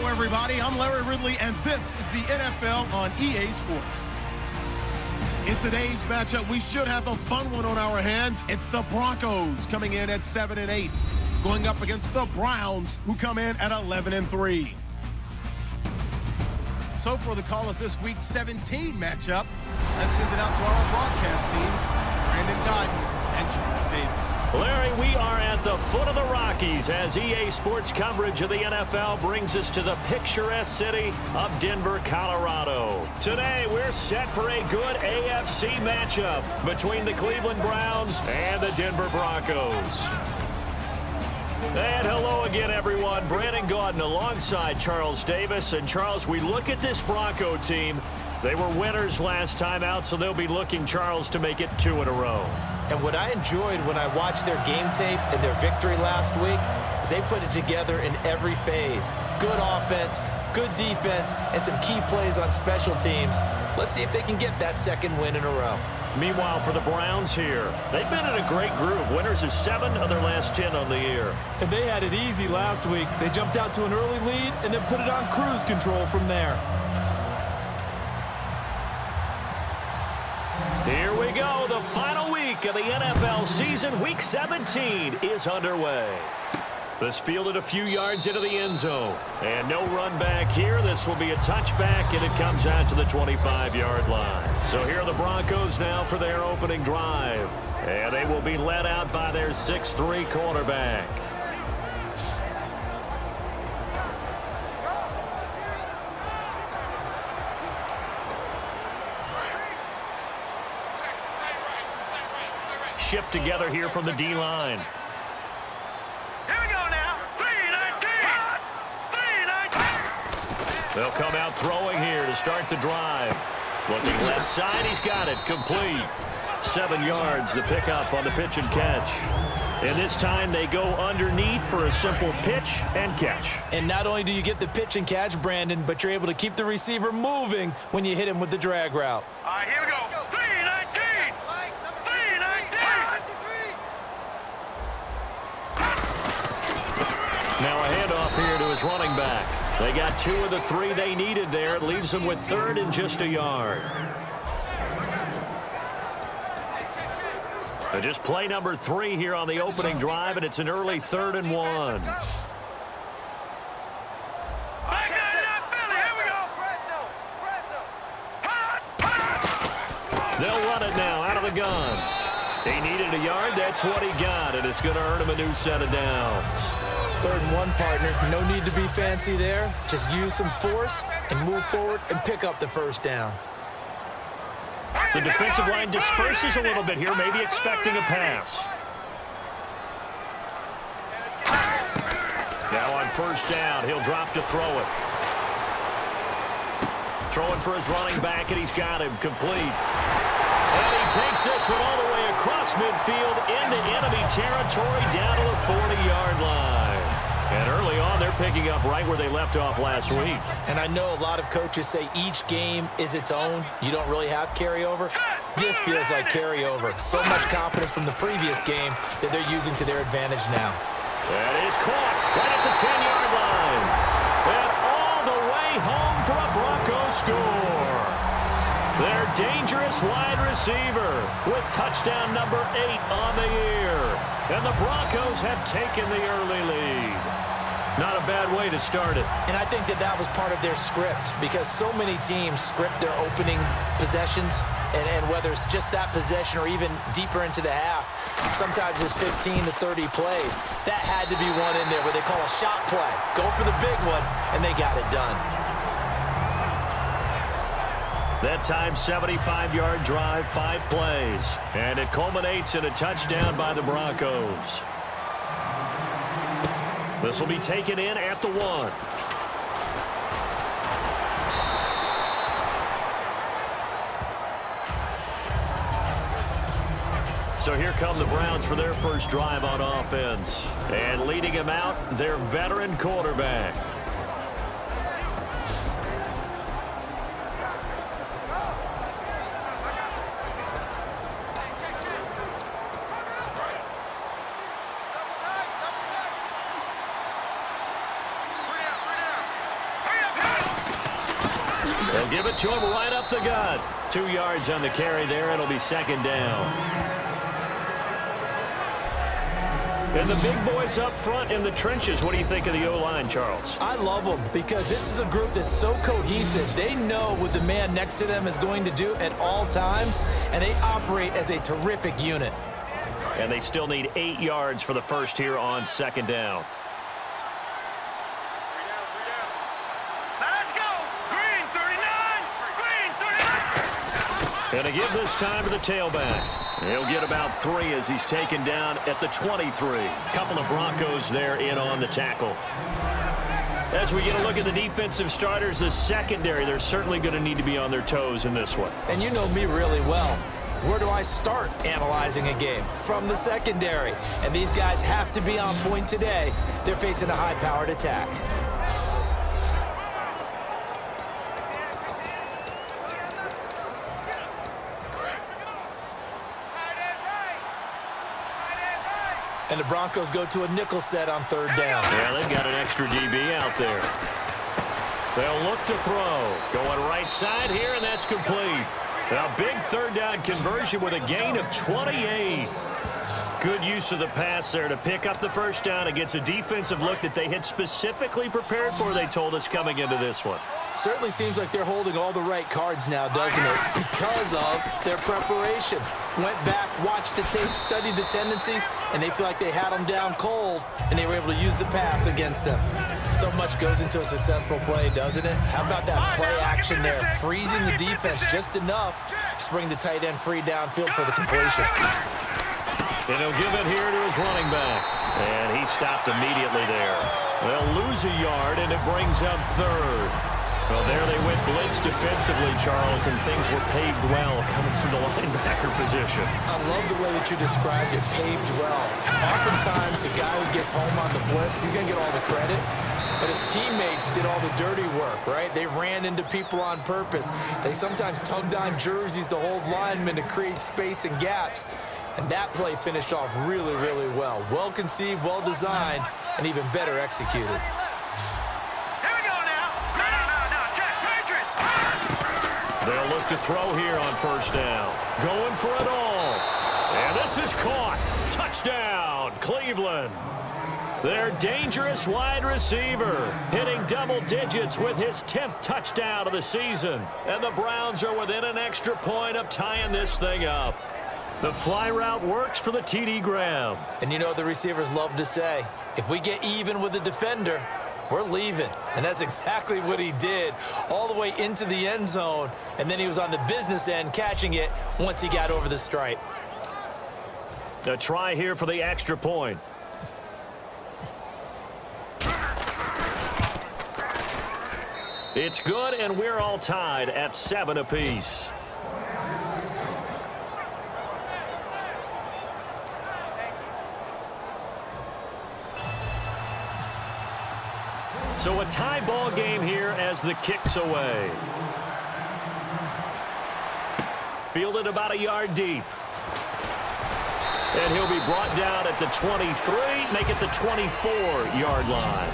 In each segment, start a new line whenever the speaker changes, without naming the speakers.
everybody. I'm Larry Ridley, and this is the NFL on EA Sports. In today's matchup, we should have a fun one on our hands. It's the Broncos coming in at 7-8, going up against the Browns, who come in at 11-3. So for the call of this week's 17 matchup, let's send it out to our broadcast team, Brandon Godden and Charles Davis.
Larry, we are at the foot of the Rockies as EA Sports coverage of the NFL brings us to the picturesque city of Denver, Colorado. Today, we're set for a good AFC matchup between the Cleveland Browns and the Denver Broncos. And hello again, everyone. Brandon Gaudin alongside Charles Davis. And Charles, we look at this Bronco team. They were winners last time out, so they'll be looking, Charles, to make it 2 in a row.
And what I enjoyed when I watched their game tape and their victory last week is they put it together in every phase. Good offense, good defense, and some key plays on special teams. Let's see if they can get that second win in a row.
Meanwhile, for the Browns here, they've been in a great group. Winners of 7 of their last 10 on the year.
And they had it easy last week. They jumped out to an early lead and then put it on cruise control from there.
Here we go. The final week of the NFL season. Week 17 is underway. This fielded a few yards into the end zone. And no run back here. This will be a touchback, and it comes out to the 25-yard line. So here are the Broncos now for their opening drive. And they will be led out by their 6'3" quarterback. Shift together here from the D-line.
Here we go now. 3-19. 3-19.
They'll come out throwing here to start the drive. Looking left side, he's got it. Complete. 7 yards, the pickup on the pitch and catch. And this time they go underneath for a simple pitch and catch.
And not only do you get the pitch and catch, Brandon, but you're able to keep the receiver moving when you hit him with the drag route.
All right, here we go. 3-19. 3-19.
Now a handoff here to his running back. They got 2 of the 3 they needed there. It leaves them with 3rd and just a yard. So just play number 3 here on the opening drive, and it's an early 3rd and 1. They'll run it now out of the gun. He needed a yard. That's what he got, and it's going to earn him a new set of downs.
3rd and 1, partner. No need to be fancy there. Just use some force and move forward and pick up the first down.
The defensive line disperses a little bit here, maybe expecting a pass. Now on first down, he'll drop to throw it. Throwing for his running back, and he's got him complete. And he takes this one all the way across midfield into enemy territory down to the 40-yard line. And early on, they're picking up right where they left off last week.
And I know a lot of coaches say each game is its own. You don't really have carryover. This feels like carryover. So much confidence from the previous game that they're using to their advantage now.
That is caught right at the 10-yard line. And all the way home for a Broncos score. Their dangerous wide receiver with touchdown number 8 on the year. And the Broncos have taken the early lead. Not a bad way to start it.
And I think that was part of their script, because so many teams script their opening possessions, and whether it's just that possession or even deeper into the half, sometimes it's 15 to 30 plays. That had to be one in there where they call a shot play. Go for the big one, and they got it done.
That time, 75-yard drive, 5 plays. And it culminates in a touchdown by the Broncos. This will be taken in at the 1. So here come the Browns for their first drive on offense. And leading him out, their veteran quarterback. They'll give it to him right up the gut. 2 yards on the carry there. It'll be second down. And the big boys up front in the trenches. What do you think of the O-line, Charles?
I love them because this is a group that's so cohesive. They know what the man next to them is going to do at all times, and they operate as a terrific unit.
And they still need 8 yards for the first here on second down.
Let's go. Green 39. Green 39.
And to give this time to the tailback. He'll get about 3 as he's taken down at the 23. Couple of Broncos there in on the tackle. As we get a look at the defensive starters, the secondary, they're certainly going to need to be on their toes in this one.
And you know me really well. Where do I start analyzing a game? From the secondary. And these guys have to be on point today. They're facing a high-powered attack. And the Broncos go to a nickel set on third down.
Yeah, they've got an extra DB out there. They'll look to throw. Going right side here, and that's complete. Now, big third down conversion with a gain of 28. Good use of the pass there to pick up the first down against a defensive look that they had specifically prepared for, they told us, coming into this one.
Certainly seems like they're holding all the right cards now, doesn't it? Because of their preparation. Went back, watched the tape, studied the tendencies, and they feel like they had them down cold, and they were able to use the pass against them. So much goes into a successful play, doesn't it? How about that play action there? Freezing the defense just enough to bring the tight end free downfield for the completion.
And he'll give it here to his running back. And he stopped immediately there. They'll lose a yard, and it brings up third. Well, there they went blitz defensively, Charles, and things were paved well coming from the linebacker position.
I love the way that you described it, paved well. Oftentimes, the guy who gets home on the blitz, he's going to get all the credit. But his teammates did all the dirty work, right? They ran into people on purpose. They sometimes tugged on jerseys to hold linemen to create space and gaps. And that play finished off really, really well. Well conceived, well designed, and even better executed.
They'll look to throw here on first down. Going for it all. And this is caught. Touchdown, Cleveland. Their dangerous wide receiver hitting double digits with his 10th touchdown of the season. And the Browns are within an extra point of tying this thing up. The fly route works for the TD Graham.
And you know what the receivers love to say? If we get even with the defender, we're leaving. And that's exactly what he did, all the way into the end zone. And then he was on the business end catching it once he got over the stripe.
A try here for the extra point. It's good, and we're all tied at 7 apiece. So a tie ball game here as the kick's away. Fielded about a yard deep. And he'll be brought down at the 23, make it the 24-yard line.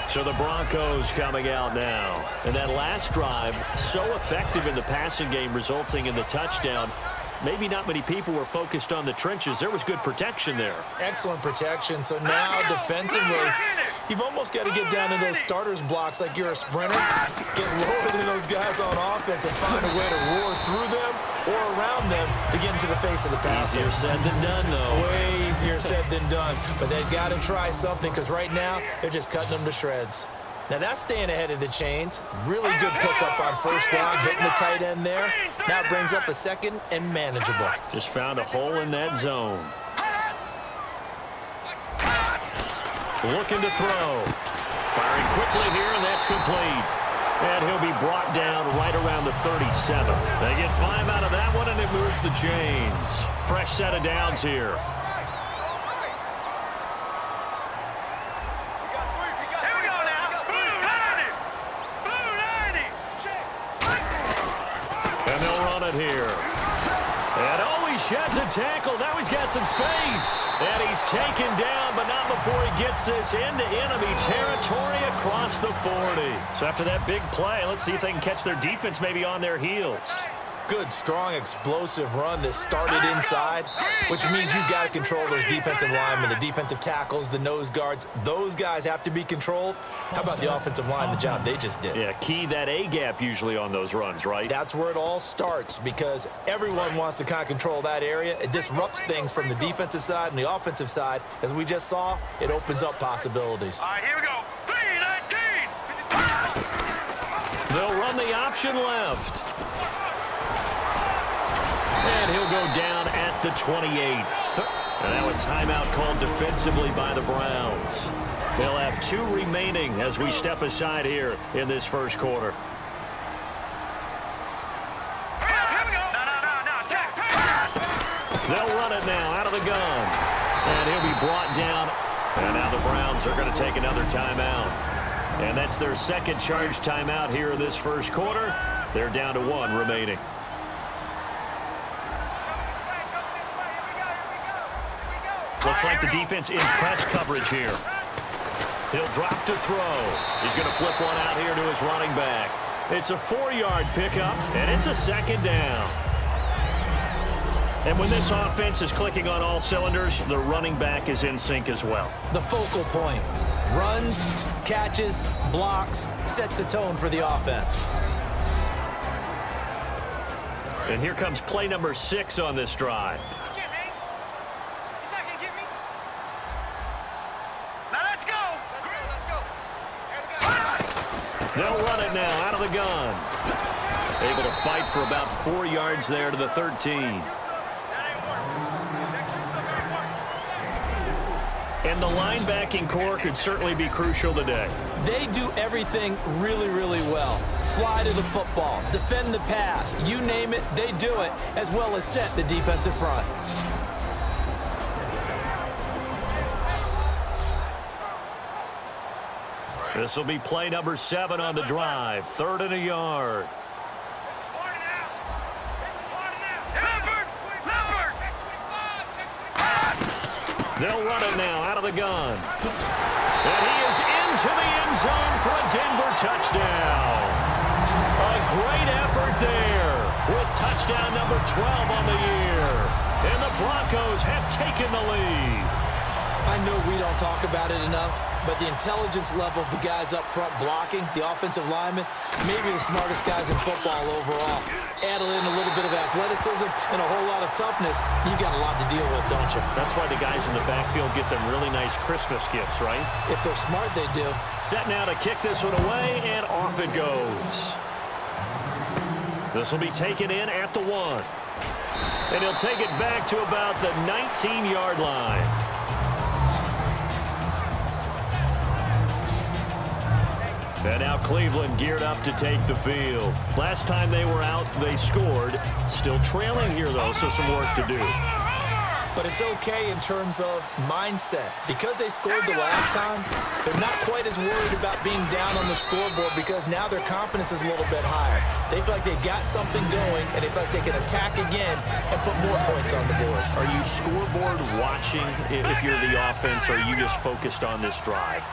So the Broncos coming out now. And that last drive, so effective in the passing game, resulting in the touchdown. Maybe not many people were focused on the trenches. There was good protection there.
Excellent protection. So now defensively, you've almost got to get down in those starters blocks like you're a sprinter. Get lower than those guys on offense and find a way to roar through them or around them to get into the face of the passer.
Easier said than done, though.
Way easier said than done. But they've got to try something because right now they're just cutting them to shreds. Now that's staying ahead of the chains. Really good pickup on first down, hitting the tight end there. Now it brings up a second and manageable.
Just found a hole in that zone. Looking to throw. Firing quickly here, and that's complete. And he'll be brought down right around the 37. They get 5 out of that one, and it moves the chains. Fresh set of downs here. And they'll run it here. And oh, he he sheds a tackle. Now he's got some space. And he's taken down, but not before he gets this into enemy territory across the 40. So after that big play, let's see if they can catch their defense maybe on their heels.
Good, strong, explosive run that started inside, which means you've got to control those defensive linemen, the defensive tackles, the nose guards. Those guys have to be controlled. How about the offensive line, the job they just did?
Yeah, key that A-gap usually on those runs, right?
That's where it all starts because everyone wants to kind of control that area. It disrupts things from the defensive side and the offensive side. As we just saw, it opens up possibilities.
All right, here we go. 3-19.
They'll run the option left. And he'll go down at the 28. And now a timeout called defensively by the Browns. They'll have 2 remaining as we step aside here in this first quarter.
Here we go. No, Jack.
They'll run it now out of the gun. And he'll be brought down. And now the Browns are going to take another timeout. And that's their second charge timeout here in this first quarter. They're down to 1 remaining. Looks like the defense in press coverage here. He'll drop to throw. He's going to flip one out here to his running back. It's a 4-yard pickup, and it's a second down. And when this offense is clicking on all cylinders, the running back is in sync as well.
The focal point. Runs, catches, blocks, sets the tone for the offense.
And here comes play number 6 on this drive. They'll run it now out of the gun. Able to fight for about 4 yards there to the 13. And the linebacking core could certainly be crucial today.
They do everything really, really well. Fly to the football, defend the pass, you name it, they do it, as well as set the defensive front.
This will be play number 7 on the drive. 3rd and a yard. They'll run it now out of the gun. And he is into the end zone for a Denver touchdown. A great effort there with touchdown number 12 on the year. And the Broncos have taken the lead.
I know we don't talk about it enough, but the intelligence level of the guys up front blocking, the offensive linemen, maybe the smartest guys in football overall. Add in a little bit of athleticism and a whole lot of toughness, you got a lot to deal with, don't you?
That's why the guys in the backfield get them really nice Christmas gifts, right?
If they're smart, they do.
Set now to kick this one away, and off it goes. This will be taken in at the 1. And he'll take it back to about the 19-yard line. And now Cleveland geared up to take the field. Last time they were out, they scored. Still trailing here, though, so some work to do.
But it's okay in terms of mindset. Because they scored the last time, they're not quite as worried about being down on the scoreboard because now their confidence is a little bit higher. They feel like they've got something going, and they feel like they can attack again and put more points on the board.
Are you scoreboard watching if you're the offense, or are you just focused on this drive?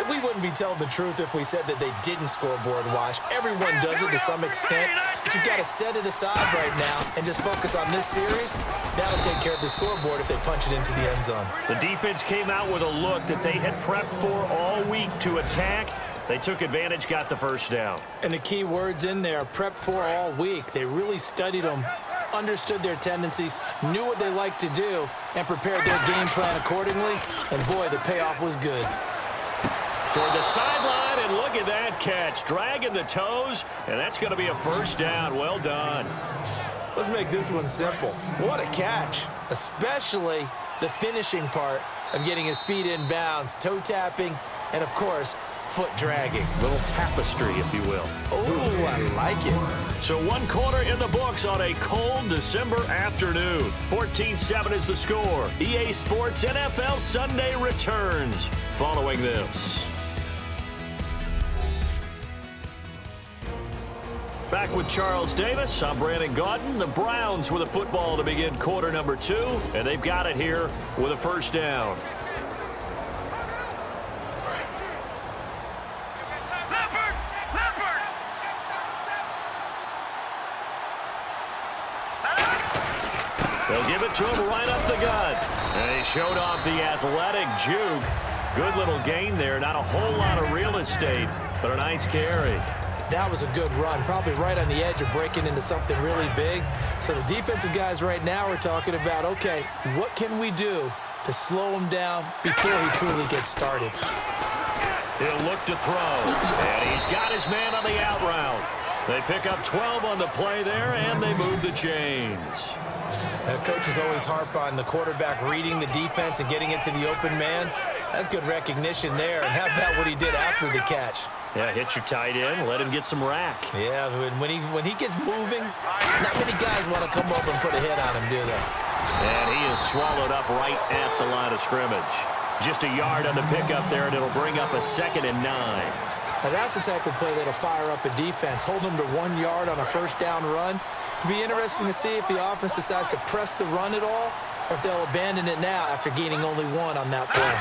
We wouldn't be telling the truth if we said that they didn't scoreboard watch. Everyone does it to some extent, but you've got to set it aside right now and just focus on this series. That'll take care of the scoreboard if they punch it into the end zone.
The defense came out with a look that they had prepped for all week to attack. They took advantage, got the first down.
And the key words in there, prepped for all week. They really studied them, understood their tendencies, knew what they liked to do, and prepared their game plan accordingly. And boy, the payoff was good.
Toward the sideline, and look at that catch. Dragging the toes, and that's going to be a first down. Well done.
Let's make this one simple. What a catch, especially the finishing part of getting his feet in bounds, toe tapping, and, of course, foot dragging.
Little tapestry, if you will.
Oh, I like it.
So 1 quarter in the books on a cold December afternoon. 14-7 is the score. EA Sports NFL Sunday returns following this. Back with Charles Davis. I'm Brandon Gaudin. The Browns with a football to begin quarter number 2, and they've got it here with a first down. They'll give it to him right up the gut. And he showed off the athletic juke. Good little gain there. Not a whole lot of real estate, but a nice carry.
That was a good run, probably right on the edge of breaking into something really big. So the defensive guys right now are talking about, okay, what can we do to slow him down before he truly gets started?
He'll look to throw, and he's got his man on the out route. They pick up 12 on the play there, and they move the chains.
Coaches always harp on the quarterback reading the defense and getting it to the open man. That's good recognition there. And how about what he did after the catch?
Yeah, hit your tight end, let him get some rack.
Yeah, when he gets moving, not many guys want to come over and put a hit on him, do they?
And he is swallowed up right at the line of scrimmage. Just a yard on the pickup there, and it'll bring up a 2nd and 9.
Now that's the type of play that'll fire up a defense. Hold them to 1 yard on a first down run. It'll be interesting to see if the offense decides to press the run at all, or if they'll abandon it now after gaining only 1 on that play.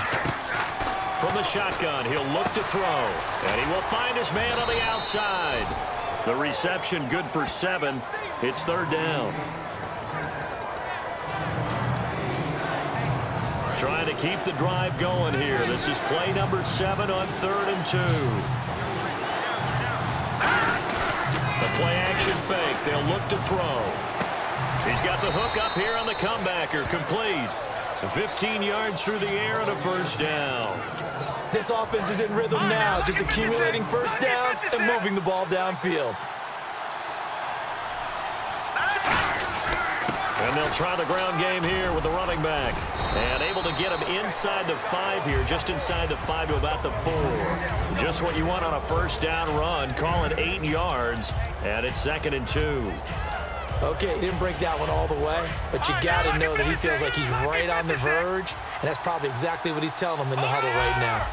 From the shotgun, he'll look to throw, and he will find his man on the outside. The reception good for 7. It's 3rd down. Trying to keep the drive going here. This is play number 7 on 3rd and 2. The play action fake. They'll look to throw. He's got the hook up here on the comebacker. Complete. 15 yards through the air and a first down.
This offense is in rhythm now, just accumulating first downs and moving the ball downfield.
And they'll try the ground game here with the running back. And able to get him inside the 5 here, just inside the 5 to about the 4. Just what you want on a first down run. Call it 8 yards, and it's 2nd and 2.
Okay, he didn't break that one all the way, but you got to know that he feels like he's right on the verge, and that's probably exactly what he's telling them in the huddle right now.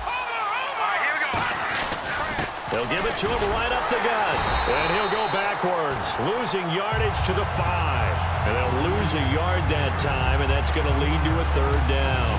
They'll give it to him right up the gut, and he'll go backwards, losing yardage to the 5. And they'll lose a yard that time, and that's going to lead to a 3rd down.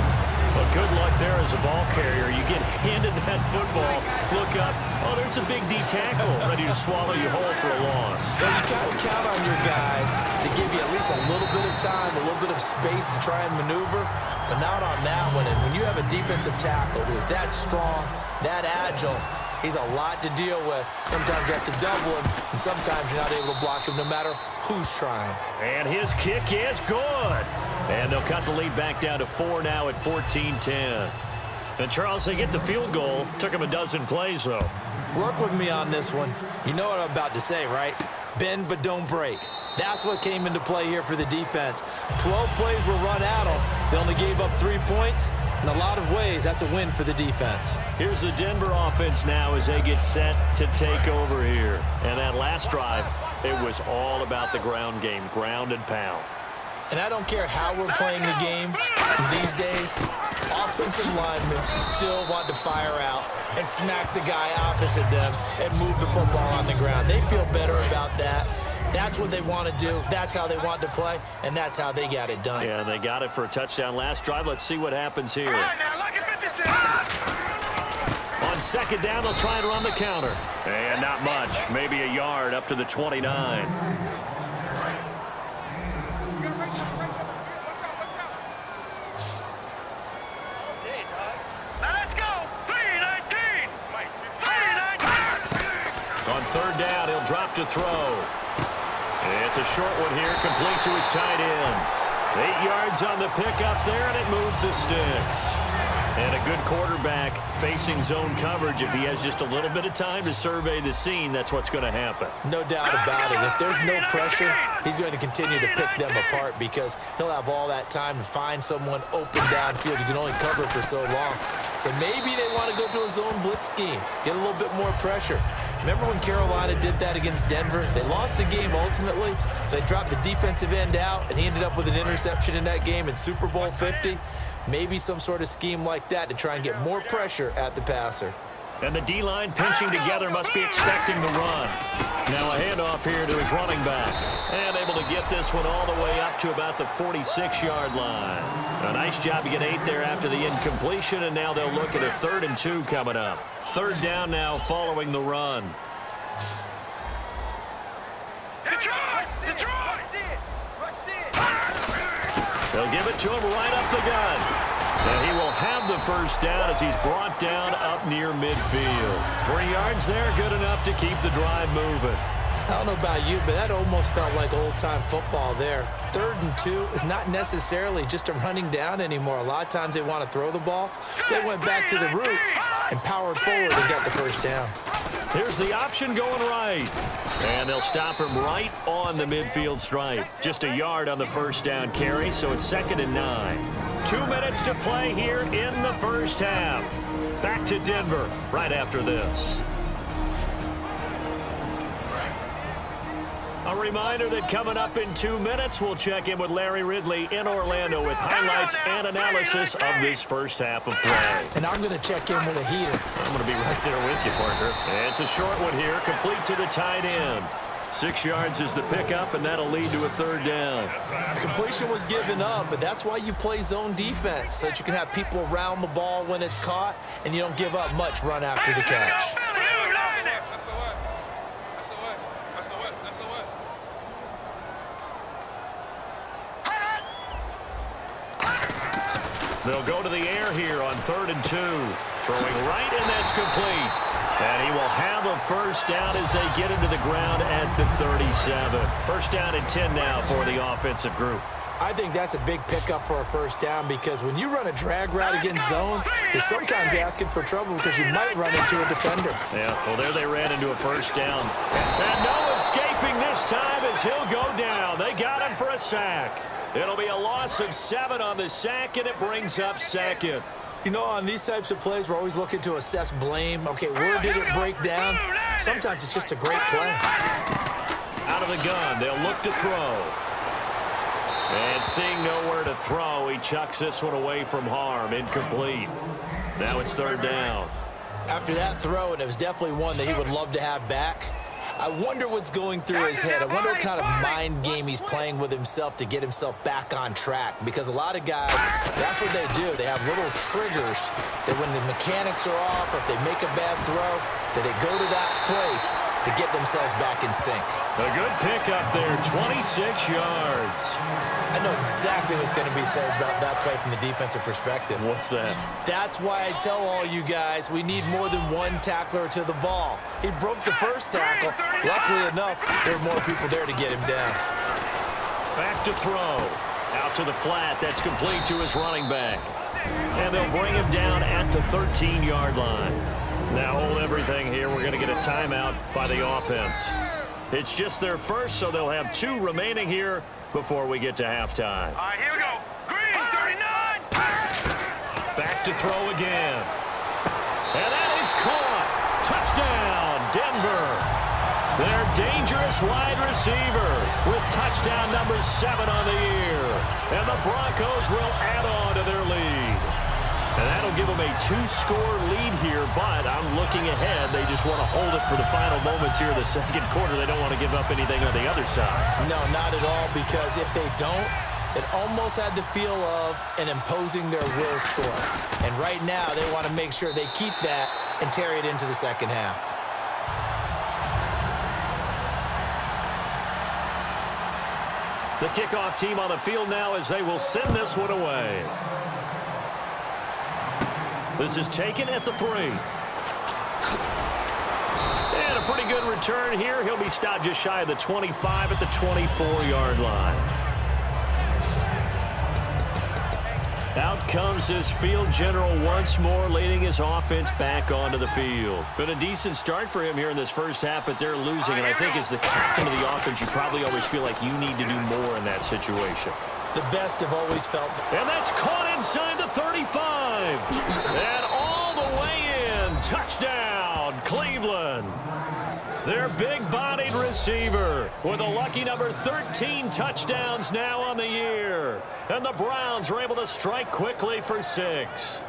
But good luck there as a ball carrier. You get handed that football, look up, oh, there's a big D tackle ready to swallow you whole for a loss.
So you got to count on your guys to give you at least a little bit of time, a little bit of space to try and maneuver, but not on that one. And when you have a defensive tackle who is that strong, that agile, he's a lot to deal with. Sometimes you have to double him, and sometimes you're not able to block him no matter who's trying.
And his kick is good. And they'll cut the lead back down to 4 now at 14-10. And, Charles, they get the field goal. Took him a dozen plays, though.
Work with me on this one. You know what I'm about to say, right? Bend but don't break. That's what came into play here for the defense. 12 plays were run at them. They only gave up 3 points. In a lot of ways, that's a win for the defense.
Here's the Denver offense now as they get set to take over here. And that last drive, it was all about the ground game, ground and pound.
And I don't care how we're playing the game these days, offensive linemen still want to fire out and smack the guy opposite them and move the football on the ground. They feel better about that. That's what they want to do. That's how they want to play, and that's how they got it done.
Yeah, they got it for a touchdown last drive. Let's see what happens here. On 2nd down, they'll try and run the counter. And not much, maybe a yard up to the 29. On 3rd down, he'll drop to throw. It's a short one here, complete to his tight end. 8 yards on the pickup there, and it moves the sticks. And a good quarterback facing zone coverage. If he has just a little bit of time to survey the scene, that's what's going to happen.
No doubt about it. If there's no pressure, he's going to continue to pick them apart because he'll have all that time to find someone open downfield. You can only cover for so long. So maybe they want to go to a zone blitz scheme, get a little bit more pressure. Remember when Carolina did that against Denver? They lost the game ultimately. They dropped the defensive end out, and he ended up with an interception in that game in Super Bowl 50. Maybe some sort of scheme like that to try and get more pressure at the passer.
And the D-line pinching together must be expecting the run. Now a handoff here to his running back. And able to get this one all the way up to about the 46-yard line. A nice job to get 8 there after the incompletion, and now they'll look at a 3rd and 2 coming up. 3rd down now following the run. They'll give it to him right up the gut. And he will have the first down as he's brought down up near midfield. 3 yards there, good enough to keep the drive moving.
I don't know about you, but that almost felt like old-time football there. 3rd and 2 is not necessarily just a running down anymore. A lot of times they want to throw the ball. They went back to the roots and powered forward and got the first down.
Here's the option going right. And they'll stop him right on the midfield stripe. Just a yard on the first down carry, so it's 2nd and 9. 2 minutes to play here in the first half. Back to Denver right after this. A reminder that coming up in 2 minutes, we'll check in with Larry Ridley in Orlando with highlights and analysis of this first half of play.
And I'm going to check in with a heater.
I'm going to be right there with you, partner. And it's a short one here, complete to the tight end. 6 yards is the pickup, and that'll lead to a 3rd down.
Completion was given up, but that's why you play zone defense, so that you can have people around the ball when it's caught, and you don't give up much run after the catch.
They'll go to the air here on 3rd and 2. Throwing right, and that's complete. And he will have a first down as they get into the ground at the 37. First down and 10 now for the offensive group.
I think that's a big pickup for a first down because when you run a drag route against zone, you're sometimes asking for trouble because you might run into a defender.
Yeah, well, there they ran into a first down. And no escaping this time as he'll go down. They got him for a sack. It'll be a loss of 7 on the sack, and it brings up 2nd.
You know, on these types of plays, we're always looking to assess blame. Okay, where did it break down? Sometimes it's just a great play.
Out of the gun, they'll look to throw. And seeing nowhere to throw, he chucks this one away from harm. Incomplete. Now it's 3rd down.
After that throw, and it was definitely one that he would love to have back, I wonder what's going through his head. I wonder what kind of mind game he's playing with himself to get himself back on track. Because a lot of guys, that's what they do. They have little triggers that when the mechanics are off or if they make a bad throw, that they go to that place to get themselves back in sync.
A good pickup there, 26 yards.
I know exactly what's going to be said about that play from the defensive perspective.
What's that?
That's why I tell all you guys we need more than one tackler to the ball. He broke the first tackle. Luckily enough, there were more people there to get him down.
Back to throw. Out to the flat. That's complete to his running back. And they'll bring him down at the 13-yard line. Now hold everything here. We're going to get a timeout by the offense. It's just their first, so they'll have 2 remaining here before we get to halftime.
All right, here we go. Green, 39.
Back to throw again. And that is caught. Touchdown, Denver. Their dangerous wide receiver with touchdown number 7 on the year. And the Broncos will add on to their lead. And that'll give them a 2-score lead here, but I'm looking ahead. They just want to hold it for the final moments here in the second quarter. They don't want to give up anything on the other side.
No, not at all, because if they don't, it almost had the feel of an imposing their will score. And right now, they want to make sure they keep that and carry it into the second half.
The kickoff team on the field now as they will send this one away. This is taken at the 3. And a pretty good return here. He'll be stopped just shy of the 25 at the 24-yard line. Out comes this field general once more, leading his offense back onto the field. Been a decent start for him here in this first half, but they're losing. And I think as the captain of the offense, you probably always feel like you need to do more in that situation.
The best have always felt.
And that's caught inside the 35. And all the way in. Touchdown, Cleveland. Their big-bodied receiver with a lucky number 13 touchdowns now on the year. And the Browns are able to strike quickly for 6.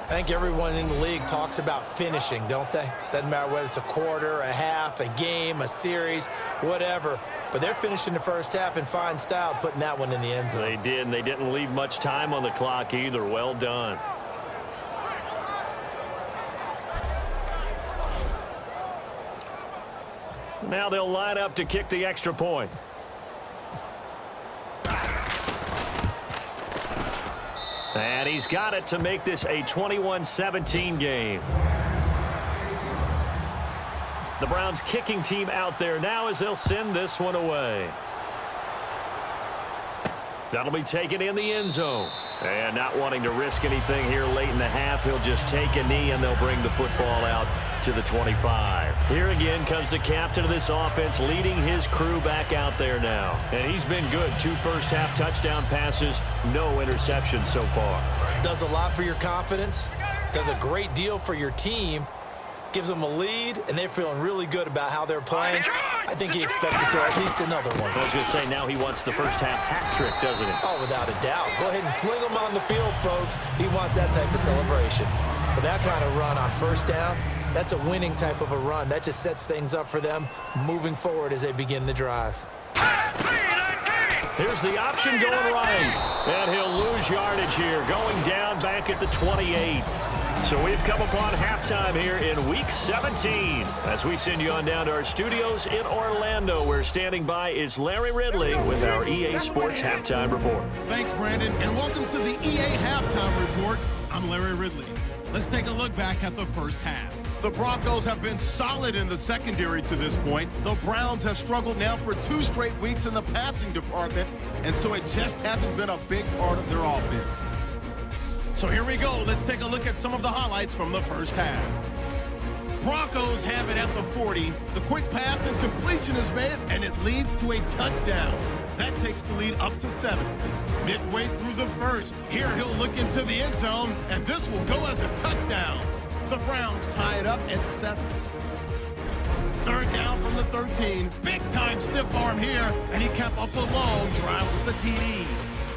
I think everyone in the league talks about finishing, don't they? Doesn't matter whether it's a quarter, a half, a game, a series, whatever. But they're finishing the first half in fine style, putting that one in the end zone.
They did, and they didn't leave much time on the clock either. Well done. Now they'll line up to kick the extra point. And he's got it to make this a 21-17 game. The Browns kicking team out there now as they'll send this one away. That'll be taken in the end zone. And not wanting to risk anything here late in the half, he'll just take a knee and they'll bring the football out to the 25. Here again comes the captain of this offense leading his crew back out there now. And he's been good. 2 first-half touchdown passes, no interceptions so far.
Does a lot for your confidence, does a great deal for your team, gives them a lead, and they're feeling really good about how they're playing. I think he expects to throw at least another one.
I was going to say, now he wants the first-half hat trick, doesn't he?
Oh, without a doubt. Go ahead and fling him on the field, folks. He wants that type of celebration. But that kind of run on first down, that's a winning type of a run. That just sets things up for them moving forward as they begin the drive.
Here's the option going right. And he'll lose yardage here, going down back at the 28. So we've come upon halftime here in Week 17. As we send you on down to our studios in Orlando, where standing by is Larry Ridley with our EA Sports Halftime Report.
Thanks, Brandon, and welcome to the EA Halftime Report. I'm Larry Ridley. Let's take a look back at the first half. The Broncos have been solid in the secondary to this point. The Browns have struggled now for 2 straight weeks in the passing department, and so it just hasn't been a big part of their offense. So here we go. Let's take a look at some of the highlights from the first half. Broncos have it at the 40. The quick pass and completion is made, and it leads to a touchdown. That takes the lead up to 7. Midway through the first, here he'll look into the end zone, and this will go as a touchdown. The Browns tie it up at 7. Third down from the 13. Big-time stiff arm here, and he capped off the long drive with the TD.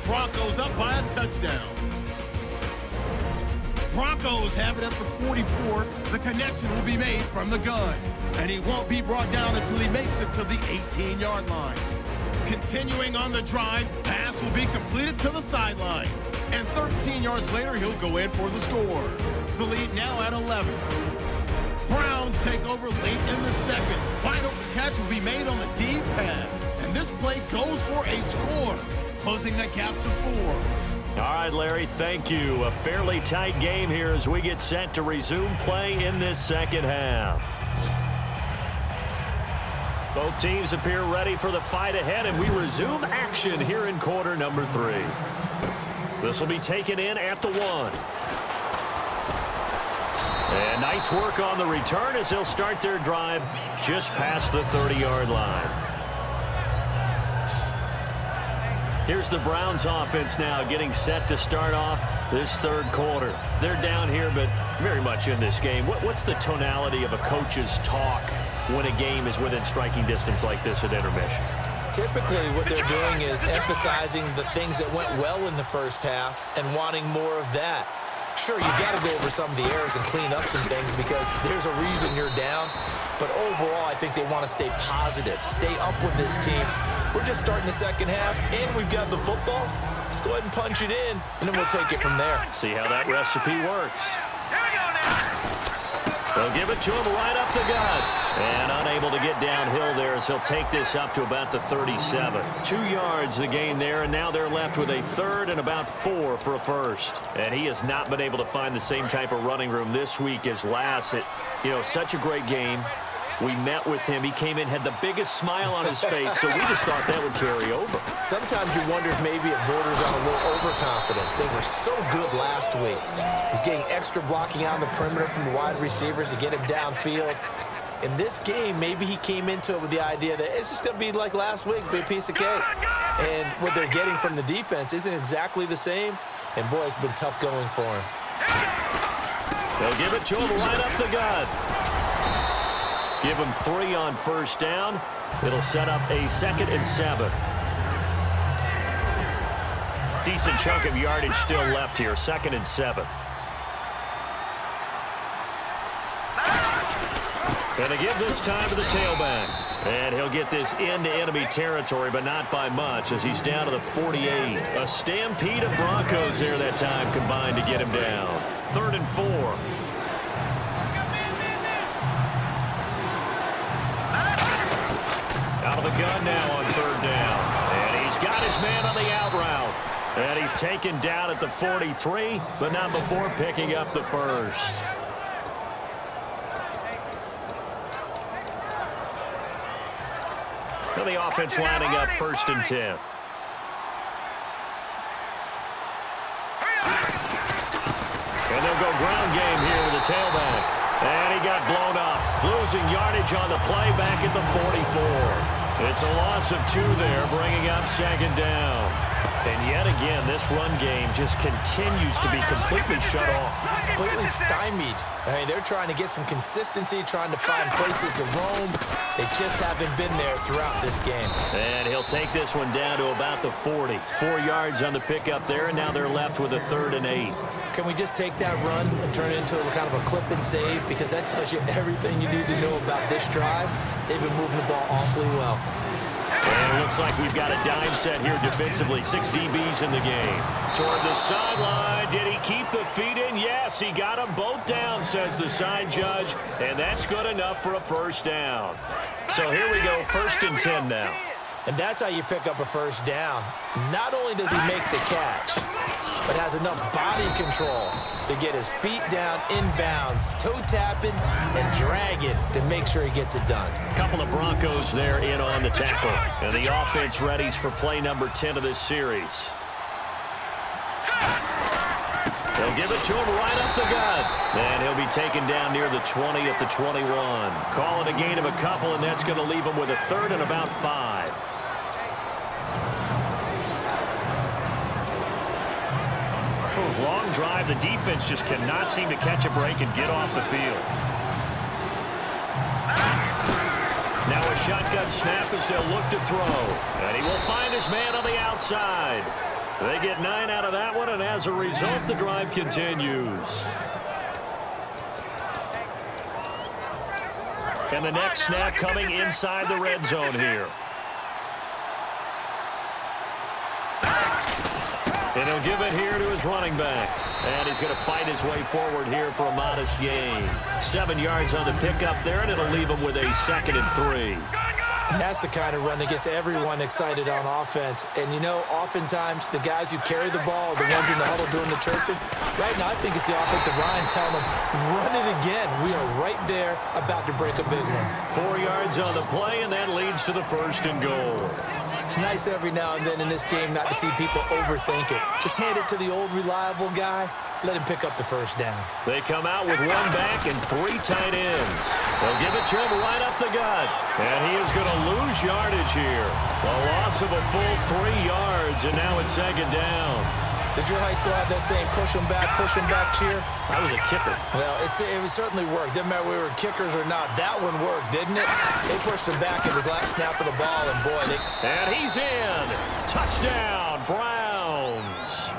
Broncos up by a touchdown. Broncos have it at the 44. The connection will be made from the gun, and he won't be brought down until he makes it to the 18-yard line. Continuing on the drive, pass will be completed to the sidelines, and 13 yards later, he'll go in for the score. The lead now at 11. Browns take over late in the second. Wide open catch will be made on the deep pass, and this play goes for a score, closing the gap to 4.
All right, Larry, thank you. A fairly tight game here as we get set to resume play in this second half. Both teams appear ready for the fight ahead, and we resume action here in quarter number 3. This will be taken in at the 1. And nice work on the return as they'll start their drive just past the 30-yard line. Here's the Browns offense now getting set to start off this third quarter. They're down here, but very much in this game. What's the tonality of a coach's talk when a game is within striking distance like this at intermission?
Typically, what they're doing is emphasizing the things that went well in the first half and wanting more of that. Sure, you got to go over some of the errors and clean up some things because there's a reason you're down. But overall, I think they want to stay positive, stay up with this team. We're just starting the second half, and we've got the football. Let's go ahead and punch it in, and then we'll take it from there.
See how that recipe works. They'll give it to him right up the gut. And unable to get downhill there as he'll take this up to about the 37. 2 yards the gain there, and now they're left with a third and about 4 for a first. And he has not been able to find the same type of running room this week as last. Such a great game. We met with him. He came in, had the biggest smile on his face, so we just thought that would carry over.
Sometimes you wonder if maybe it borders on a little overconfidence. They were so good last week. He's getting extra blocking out on the perimeter from the wide receivers to get him downfield. In this game, maybe he came into it with the idea that it's just going to be like last week, be a piece of cake. And what they're getting from the defense isn't exactly the same. And, boy, it's been tough going for him.
They'll give it to him right up the gut. Give him 3 on first down. It'll set up a 2nd and 7. Decent chunk of yardage still left here, 2nd and 7. And they give this time to the tailback. And he'll get this into enemy territory, but not by much as he's down to the 48. A stampede of Broncos there that time combined to get him down. 3rd and 4. Out of the gun now on 3rd down. And he's got his man on the out route. And he's taken down at the 43, but not before picking up the first. So the offense lining up 1st and 10. And they'll go ground game here with the tailback. And he got blown up. Losing yardage on the play back at the 44. It's a loss of 2 there, bringing up 2nd down. And yet again, this run game just continues to be completely shut off.
Completely stymied. I mean, they're trying to get some consistency, trying to find places to roam. They just haven't been there throughout this game.
And he'll take this one down to about the 40. 4 yards on the pickup there, and now they're left with a 3rd and 8.
Can we just take that run and turn it into a kind of a clip and save? Because that tells you everything you need to know about this drive. They've been moving the ball awfully well.
And it looks like we've got a dime set here defensively. 6 DBs in the game. Toward the sideline. Did he keep the feet in? Yes, he got them both down, says the side judge. And that's good enough for a 1st down. So here we go, 1st and 10 now.
And that's how you pick up a 1st down. Not only does he make the catch, but has enough body control to get his feet down inbounds, toe tapping and dragging to make sure he gets it done.
A couple of Broncos there in on the tackle. And the offense readies for play number 10 of this series. They'll give it to him right up the gut. And he'll be taken down near the 20 at the 21. Call it a gain of a couple, and that's going to leave him with a 3rd and about 5. Long drive. The defense just cannot seem to catch a break and get off the field. Now a shotgun snap as they'll look to throw. And he will find his man on the outside. They get 9 out of that one, and as a result, the drive continues. And the next snap coming inside the red zone here. And he'll give it here to his running back. And he's going to fight his way forward here for a modest gain. 7 yards on the pickup there, and it'll leave him with a 2nd and 3.
And that's the kind of run that gets everyone excited on offense. And, you know, oftentimes the guys who carry the ball, the ones in the huddle doing the chirping, right now I think it's the offensive line telling them, run it again. We are right there about to break a big one.
4 yards on the play, and that leads to the 1st and goal.
It's nice every now and then in this game not to see people overthink it. Just hand it to the old reliable guy. Let him pick up the 1st down.
They come out with 1 back and 3 tight ends. They'll give it to him right up the gut. And he is going to lose yardage here. A loss of a full 3 yards, and now it's 2nd down.
Did your high school have that same push them back cheer?
I was a kicker.
Well, it certainly worked. Didn't matter whether we were kickers or not. That one worked, didn't it? They pushed him back at his last snap of the ball, and boy,
And he's in. Touchdown, Browns.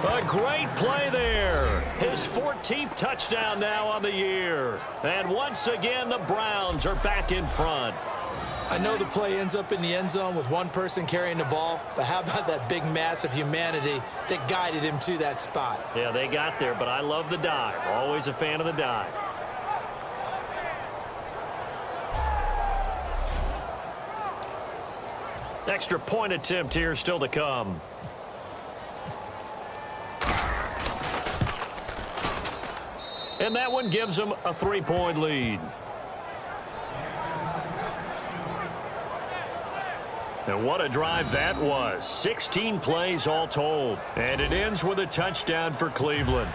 A great play there. His 14th touchdown now on the year. And once again, the Browns are back in front.
I know the play ends up in the end zone with one person carrying the ball, but how about that big mass of humanity that guided him to that spot?
Yeah, they got there, but I love the dive. Always a fan of the dive. Extra point attempt here still to come. And that one gives them a 3-point lead. And what a drive that was. 16 plays all told. And it ends with a touchdown for Cleveland.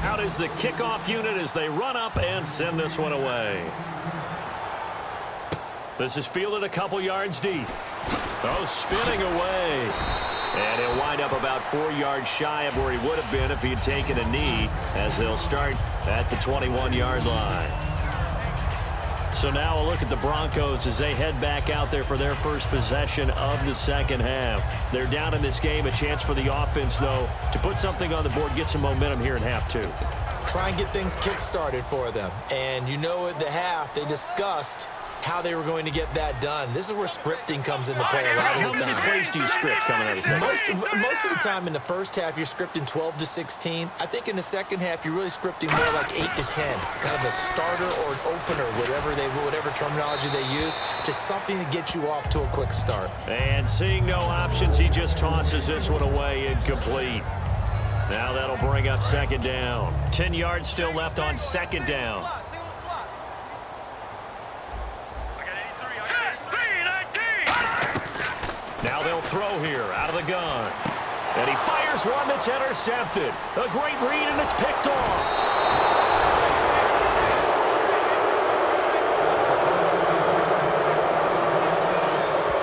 Out is the kickoff unit as they run up and send this one away. This is fielded a couple yards deep. Oh, spinning away. And he'll wind up about 4 yards shy of where he would have been if he had taken a knee, as they'll start at the 21-yard line. So now a look at the Broncos as they head back out there for their first possession of the second half. They're down in this game. A chance for the offense, though, to put something on the board, get some momentum here in half 2.
try and get things kick-started for them. And you know at the half, they discussed how they were going to get that done. This is where scripting comes into play a lot of the time.
How many plays do you script coming out of the second?
Most of the time in the first half, you're scripting 12 to 16. I think in the second half, you're really scripting more like 8 to 10. Kind of a starter or an opener, whatever terminology they use. Just something to get you off to a quick start.
And seeing no options, he just tosses this one away incomplete. Now that'll bring up second down. 10 yards still left on second down. Now they'll throw here out of the gun. And he fires one that's intercepted. A great read, and it's picked off.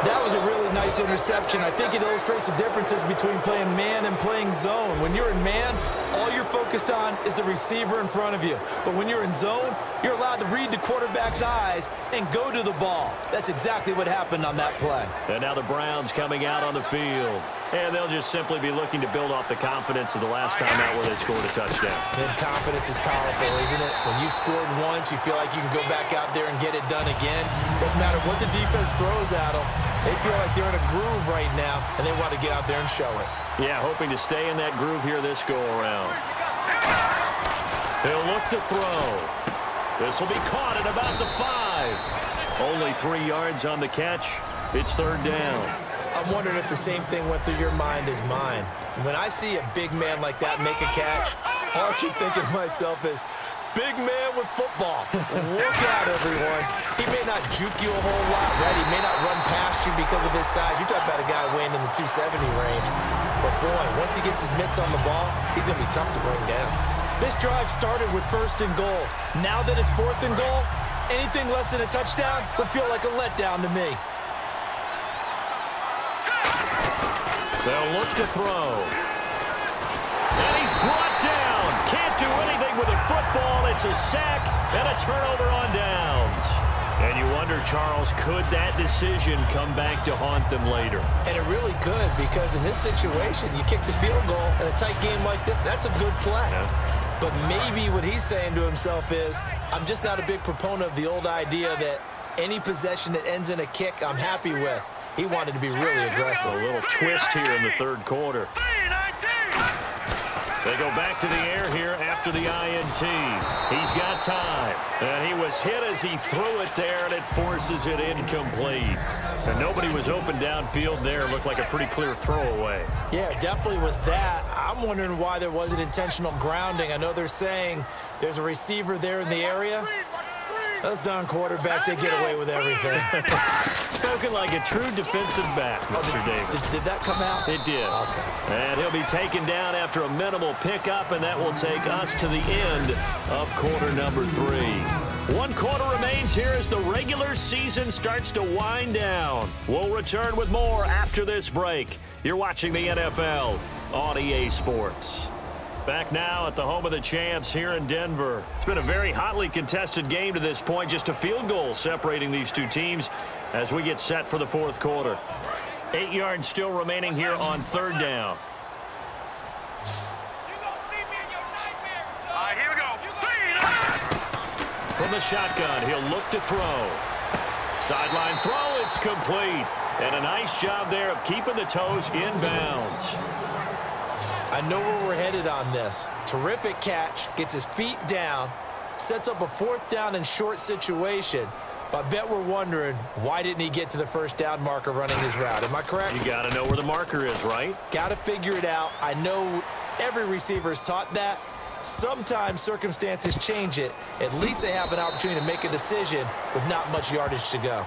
That was a really nice interception. I think it illustrates the differences between playing man and playing zone. When you're in man, all you're focused on is the receiver in front of you. But when you're in zone, you're allowed to read the quarterback's eyes and go to the ball. That's exactly what happened on that play.
And now the Browns coming out on the field. And they'll just simply be looking to build off the confidence of the last time out where they scored a touchdown.
And confidence is powerful, isn't it? When you've scored once, you feel like you can go back out there and get it done again. Doesn't matter what the defense throws at them. They feel like they're in a groove right now, and they want to get out there and show it.
Yeah, hoping to stay in that groove here this go-around. He'll look to throw. This will be caught at about the 5. Only 3 yards on the catch. It's third down.
I'm wondering if the same thing went through your mind as mine. When I see a big man like that make a catch, all I keep thinking to myself is, big man with football. Look out, everyone. He may not juke you a whole lot, right? He may not run past you because of his size. You're talking about a guy weighing in the 270 range. But, boy, once he gets his mitts on the ball, he's going to be tough to bring down. This drive started with 1st and goal. Now that it's 4th and goal, anything less than a touchdown would feel like a letdown to me.
They'll look to throw. And he's brought down. Can't do anything with a football. It's a sack and a turnover on downs. And you wonder, Charles, could that decision come back to haunt them later?
And it really could, because in this situation, you kick the field goal in a tight game like this, that's a good play. Yeah. But maybe what he's saying to himself is, I'm just not a big proponent of the old idea that any possession that ends in a kick I'm happy with. He wanted to be really aggressive.
A little twist here in the third quarter. They go back to the air here after the INT. He's got time. And he was hit as he threw it there, and it forces it incomplete. And nobody was open downfield there. Looked like a pretty clear throwaway.
Yeah, definitely was that. I'm wondering why there wasn't intentional grounding. I know they're saying there's a receiver there in the area. Those darn quarterbacks, they get away with everything.
Spoken like a true defensive back, Mr. Davis.
Did that come out?
It did.
Okay.
And he'll be taken down after a minimal pickup, and that will take us to the end of quarter number 3. 1 quarter remains here as the regular season starts to wind down. We'll return with more after this break. You're watching the NFL on EA Sports. Back now at the home of the champs here in Denver. It's been a very hotly contested game to this point. Just a field goal separating these two teams as we get set for the 4th quarter. 8 yards still remaining here on 3rd down.
Here we go.
From the shotgun, he'll look to throw. Sideline throw, it's complete. And a nice job there of keeping the toes in bounds.
I know where we're headed on this. Terrific catch, gets his feet down, sets up a 4th down and short situation. But I bet we're wondering, why didn't he get to the 1st down marker running his route? Am I correct?
You got to know where the marker is, right?
Got to figure it out. I know every receiver is taught that. Sometimes circumstances change it. At least they have an opportunity to make a decision with not much yardage to go.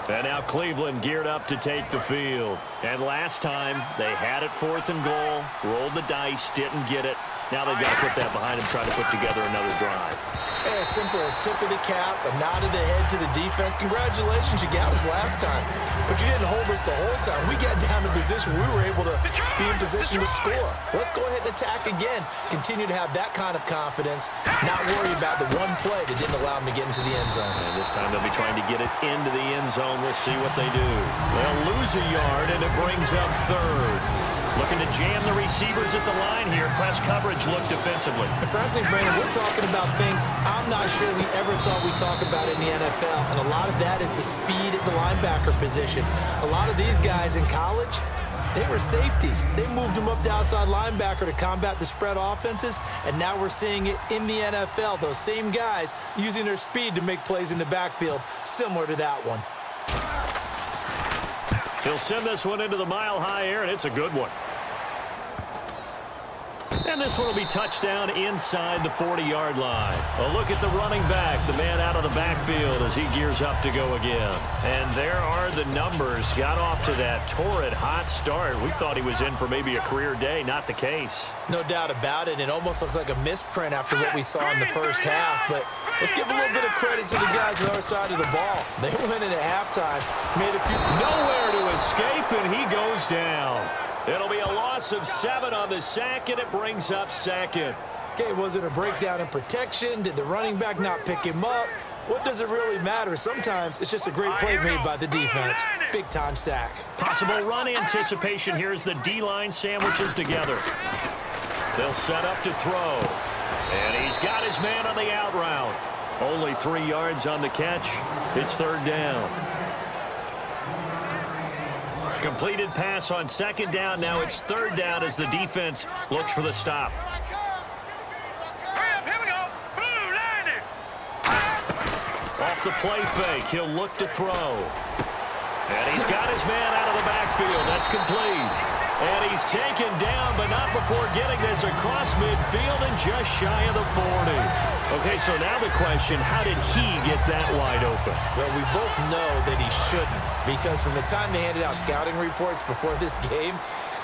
And now Cleveland geared up to take the field. And last time, they had it 4th and goal, rolled the dice, didn't get it. Now they've got to put that behind them, try to put together another drive.
Hey, a simple tip of the cap, a nod of the head to the defense. Congratulations, you got us last time. But you didn't hold us the whole time. We got down to position. We were able to be in position to score. Let's go ahead and attack again. Continue to have that kind of confidence. Not worry about the one play that didn't allow them to get into the end zone.
And this time they'll be trying to get it into the end zone. We'll see what they do. They'll lose a yard, and it brings up 3rd. Looking to jam the receivers at the line here. Press coverage look defensively.
And frankly, Brandon, we're talking about things I'm not sure we ever thought we'd talk about in the NFL. And a lot of that is the speed at the linebacker position. A lot of these guys in college, they were safeties. They moved them up to outside linebacker to combat the spread offenses, and now we're seeing it in the NFL. Those same guys using their speed to make plays in the backfield, similar to that one.
He'll send this one into the mile-high air, and it's a good one. And this one will be touchdown inside the 40-yard line. A look at the running back, the man out of the backfield as he gears up to go again. And there are the numbers. Got off to that torrid hot start. We thought he was in for maybe a career day. Not the case.
No doubt about it. It almost looks like a misprint after what we saw in the first half. But let's give a little bit of credit to the guys on the other side of the ball. They went in at halftime, made a few...
Nowhere to escape, and he goes down. It'll be a loss of 7 on the sack, and it brings up second.
Okay, was it a breakdown in protection? Did the running back not pick him up? What does it really matter? Sometimes it's just a great play made by the defense. Big-time sack.
Possible run anticipation here as the D-line sandwiches together. They'll set up to throw. And he's got his man on the out route. Only 3 yards on the catch. It's third down. Completed pass on second down. Now it's third down as the defense looks for the stop.
Here we go. Blue landed.
Off the play fake, he'll look to throw. And he's got his man out of the backfield. That's complete. And he's taken down, but not before getting this across midfield and just shy of the 40. Okay, so now the question, how did he get that wide open?
Well, we both know that he shouldn't, because from the time they handed out scouting reports before this game,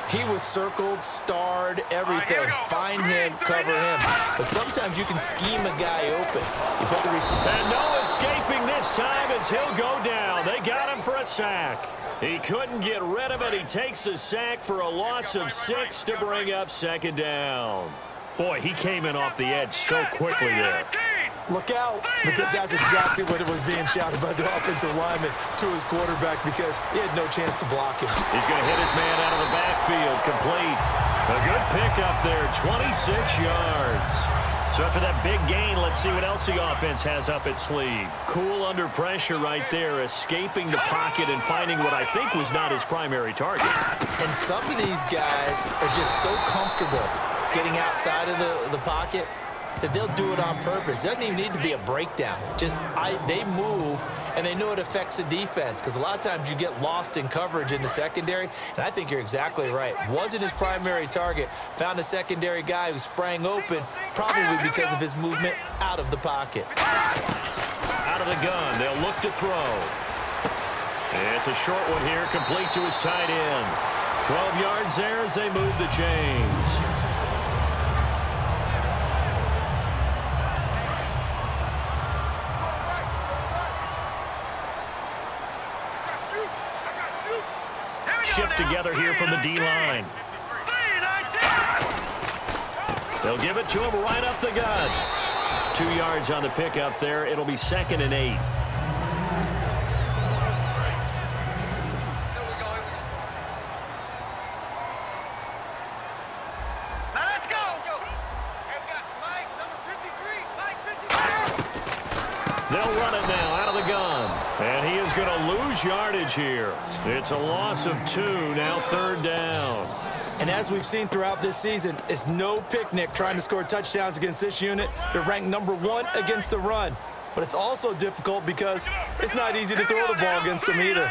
he was circled, starred, everything. Find him, cover him. But sometimes you can scheme a guy open. You put the receiver.
And no escaping this time as he'll go down. They got him for a sack. He couldn't get rid of it. He takes a sack for a loss of 6 to bring up second down. Boy, he came in off the edge so quickly there.
Look out, because that's exactly what it was being shouted by the offensive lineman to his quarterback, because he had no chance to block him.
He's going to hit his man out of the backfield, complete. A good pickup there, 26 yards. So after that big gain, let's see what else the offense has up its sleeve. Cool under pressure right there, escaping the pocket and finding what I think was not his primary target.
And some of these guys are just so comfortable getting outside of the pocket that they'll do it on purpose. It doesn't even need to be a breakdown. Just they move, and they know it affects the defense, because a lot of times you get lost in coverage in the secondary, and I think you're exactly right. Wasn't his primary target. Found a secondary guy who sprang open, probably because of his movement out of the pocket.
Out of the gun, they'll look to throw. And it's a short one here, complete to his tight end. 12 yards there as they move the chains. Shift together here from the D-line. They'll give it to him right up the gut. 2 yards on the pickup there. It'll be 2nd and 8.
Let's go.
They'll run it now out of the gun. And he is going to lose yardage here. It's a loss of 2, now third down.
And as we've seen throughout this season, it's no picnic trying to score touchdowns against this unit. They're ranked number 1 against the run. But it's also difficult because it's not easy to throw the ball against them either.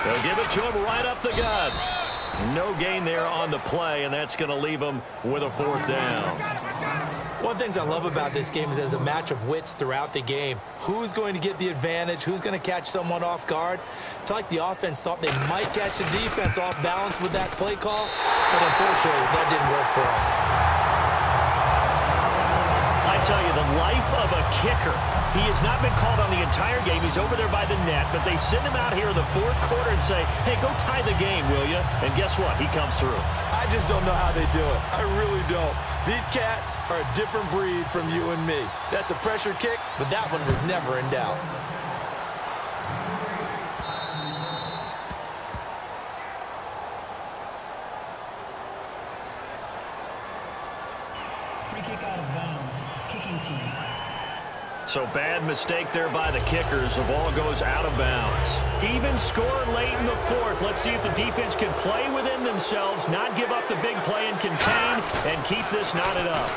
They'll give it to him right up the gut. No gain there on the play, and that's going to leave him with a 4th down.
One of the things I love about this game is there's a match of wits throughout the game. Who's going to get the advantage? Who's going to catch someone off guard? I feel like the offense thought they might catch the defense off balance with that play call, but unfortunately, that didn't work for them.
I tell you, the life of a kicker. He has not been called on the entire game. He's over there by the net, but they send him out here in the 4th quarter and say, hey, go tie the game, will you? And guess what? He comes through.
I just don't know how they do it. I really don't. These cats are a different breed from you and me. That's a pressure kick, but that one was never in doubt.
Free kick out of bounds. Kicking team.
So bad mistake there by the kickers. The ball goes out of bounds. Even score late in the fourth. Let's see if the defense can play within themselves, not give up the big play and contain, and keep this knotted up.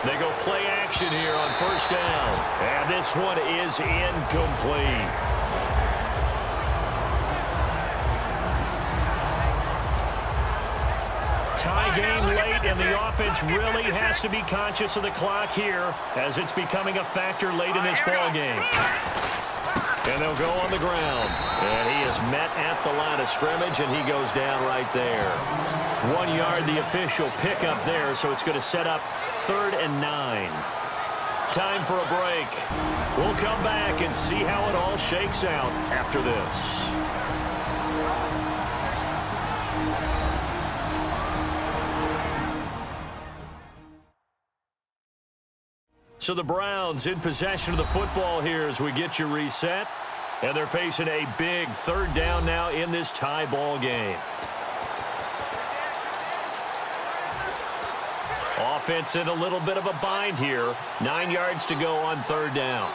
They go play action here on first down. And this one is incomplete. Tie game late, and the offense really has to be conscious of the clock here as it's becoming a factor late in this ball game. And they'll go on the ground. And he is met at the line of scrimmage, and he goes down right there. 1 yard, the official pickup there, so it's going to set up 3rd and 9. Time for a break. We'll come back and see how it all shakes out after this. So the Browns in possession of the football here as we get you reset. And they're facing a big 3rd down now in this tie ball game. Offense in a little bit of a bind here. 9 yards to go on 3rd down.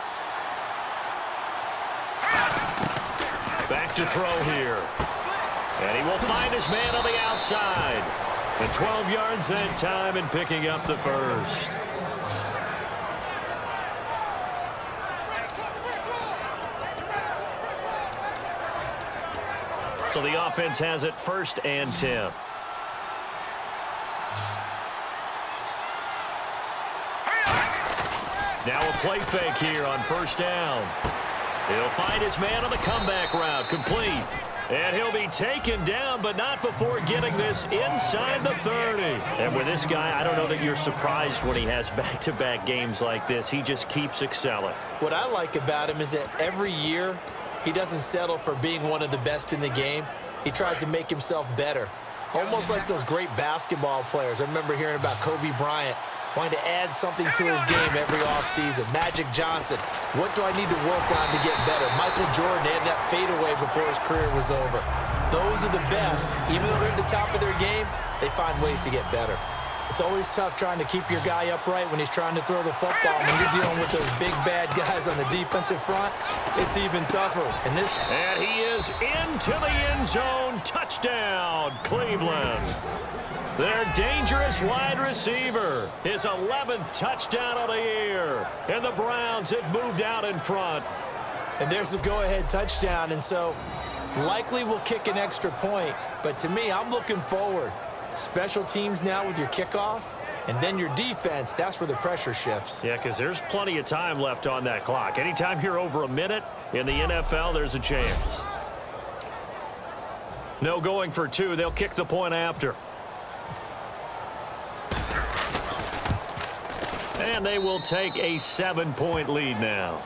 Back to throw here. And he will find his man on the outside. And 12 yards that time and picking up the first. So the offense has it 1st and 10. Now a play fake here on 1st down. He'll find his man on the comeback route, complete. And he'll be taken down, but not before getting this inside the 30. And with this guy, I don't know that you're surprised when he has back-to-back games like this. He just keeps excelling.
What I like about him is that every year he doesn't settle for being one of the best in the game. He tries to make himself better. Almost like those great basketball players. I remember hearing about Kobe Bryant wanting to add something to his game every offseason. Magic Johnson, what do I need to work on to get better? Michael Jordan had that fadeaway before his career was over. Those are the best. Even though they're at the top of their game, they find ways to get better. It's always tough trying to keep your guy upright when he's trying to throw the football. When you're dealing with those big, bad guys on the defensive front, it's even tougher.
And he is into the end zone. Touchdown, Cleveland. Their dangerous wide receiver. His 11th touchdown of the year. And the Browns have moved out in front.
And there's the go-ahead touchdown. And so likely we'll kick an extra point. But to me, I'm looking forward. Special teams now with your kickoff, and then your defense, that's where the pressure shifts.
Yeah, because there's plenty of time left on that clock. Anytime you're over a minute in the NFL, there's a chance. No going for 2. They'll kick the point after. And they will take a 7-point lead now.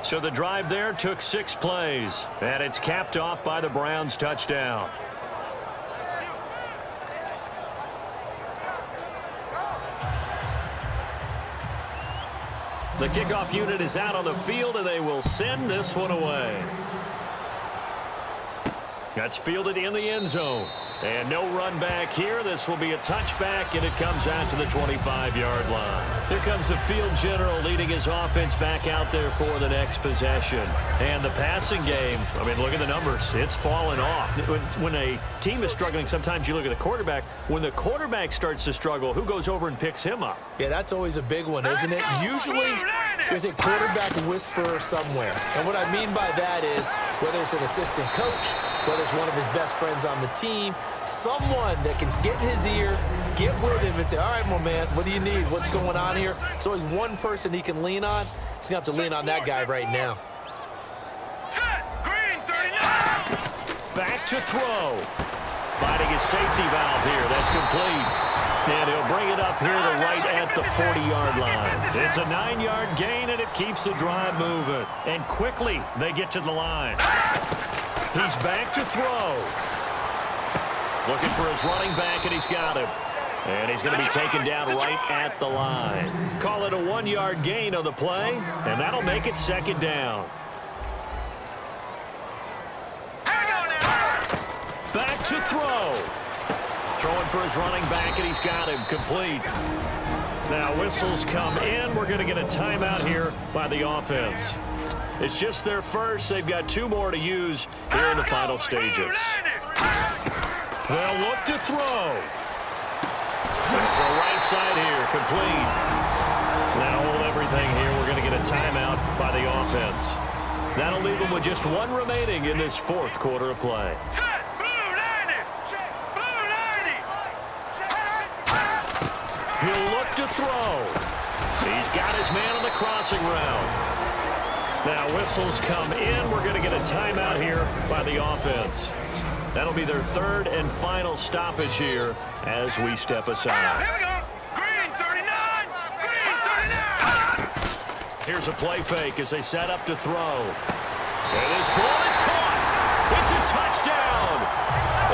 So the drive there took 6 plays, and it's capped off by the Browns' touchdown. The kickoff unit is out on the field, and they will send this one away. That's fielded in the end zone. And no run back here. This will be a touchback, and it comes out to the 25-yard line. Here comes the field general leading his offense back out there for the next possession. And the passing game, I mean, look at the numbers. It's fallen off. When a team is struggling, sometimes you look at the quarterback. When the quarterback starts to struggle, who goes over and picks him up?
Yeah, that's always a big one, isn't it? Usually there's a quarterback whisperer somewhere. And what I mean by that is whether it's an assistant coach, whether it's one of his best friends on the team, someone that can get in his ear, get with him and say, all right, my man, what do you need? What's going on here? So always one person he can lean on. He's going to have to lean on that guy right now.
Set. Green 39.
Back to throw. Finding his safety valve here. That's complete. And he'll bring it up here to right at the 40-yard line. It's a 9-yard gain, and it keeps the drive moving. And quickly, they get to the line. He's back to throw. Looking for his running back, and he's got him. And he's going to be taken down right at the line. Call it a 1-yard gain on the play, and that'll make it 2nd down.
Hang on now.
Back to throw. Throwing for his running back, and he's got him complete. Now whistles come in. We're going to get a timeout here by the offense. It's just their first. They've got 2 more to use here in the final stages. They'll look to throw. And for right side here, complete. Now hold everything here. We're going to get a timeout by the offense. That'll leave them with just 1 remaining in this 4th quarter of play. He'll look to throw. He's got his man on the crossing route. Now whistles come in. We're going to get a timeout here by the offense. That'll be their 3rd and final stoppage here as we step aside.
Here we go. Green 39. Green 39.
Here's a play fake as they set up to throw. And his ball is caught. It's a touchdown.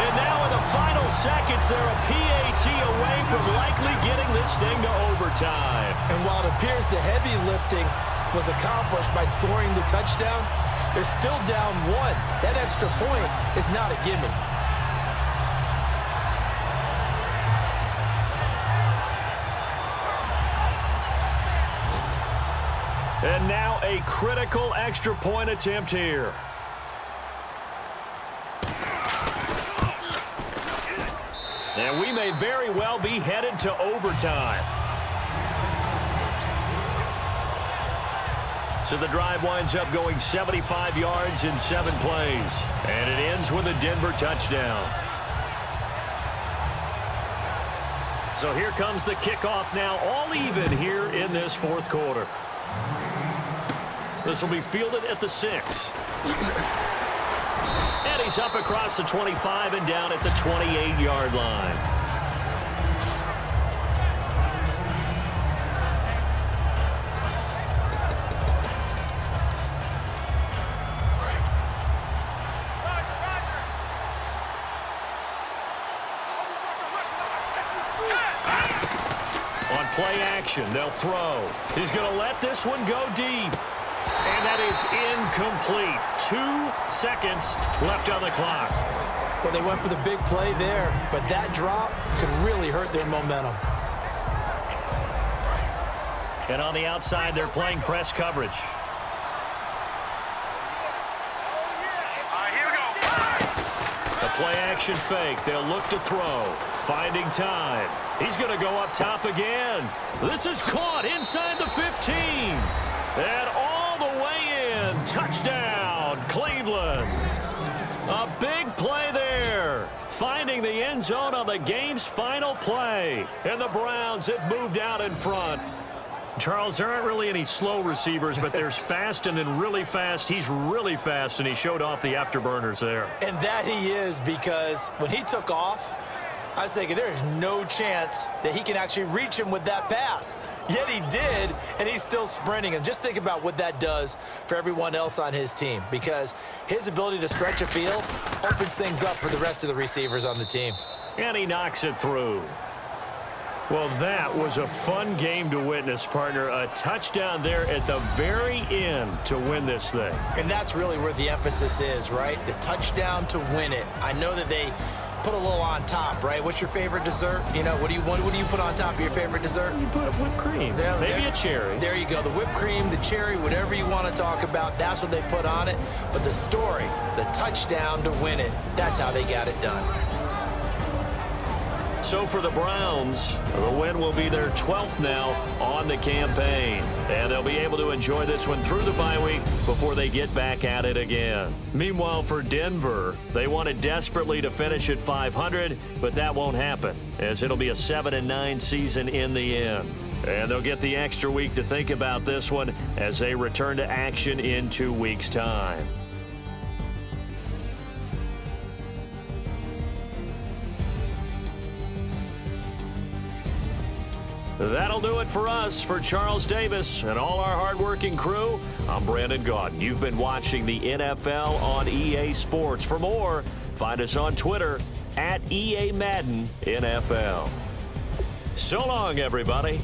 And now in the final seconds, they're a PAT away from likely getting this thing to overtime.
And while it appears the heavy lifting was accomplished by scoring the touchdown, they're still down 1. That extra point is not a gimme.
And now a critical extra point attempt here. And we may very well be headed to overtime. So the drive winds up going 75 yards in 7 plays. And it ends with a Denver touchdown. So here comes the kickoff now, all even here in this 4th quarter. This will be fielded at the 6. And he's up across the 25 and down at the 28-yard line. On play action, they'll throw. He's going to let this one go deep. And that is incomplete. 2 seconds left on the clock.
Well, they went for the big play there, but that drop could really hurt their momentum.
And on the outside, they're playing press coverage.
Here we go.
The play action fake. They'll look to throw. Finding time. He's going to go up top again. This is caught inside the 15. And all the way in. Touchdown, Cleveland. A big play there. Finding the end zone on the game's final play. And the Browns have moved out in front. Charles, there aren't really any slow receivers, but there's fast and then really fast. He's really fast, and he showed off the afterburners there.
And that he is, because when he took off, I was thinking there's no chance that he can actually reach him with that pass. Yet he did, and he's still sprinting. And just think about what that does for everyone else on his team, because his ability to stretch a field opens things up for the rest of the receivers on the team.
And he knocks it through. Well, that was a fun game to witness, partner. A touchdown there at the very end to win this thing.
And that's really where the emphasis is, right? The touchdown to win it. I know that they put a little on top, right? What's your favorite dessert? You know, what do you put on top of your favorite dessert?
You put whipped cream. Maybe a cherry.
There you go. The whipped cream, the cherry, whatever you want to talk about, that's what they put on it. But the story, the touchdown to win it, that's how they got it done.
So for the Browns, the win will be their 12th now on the campaign. And they'll be able to enjoy this one through the bye week before they get back at it again. Meanwhile, for Denver, they wanted desperately to finish at 500, but that won't happen, as it'll be a 7-9 season in the end. And they'll get the extra week to think about this one as they return to action in 2 weeks' time. That'll do it for us. For Charles Davis and all our hardworking crew, I'm Brandon Gaudin. You've been watching the NFL on EA Sports. For more, find us on Twitter @EA Madden NFL. So long, everybody.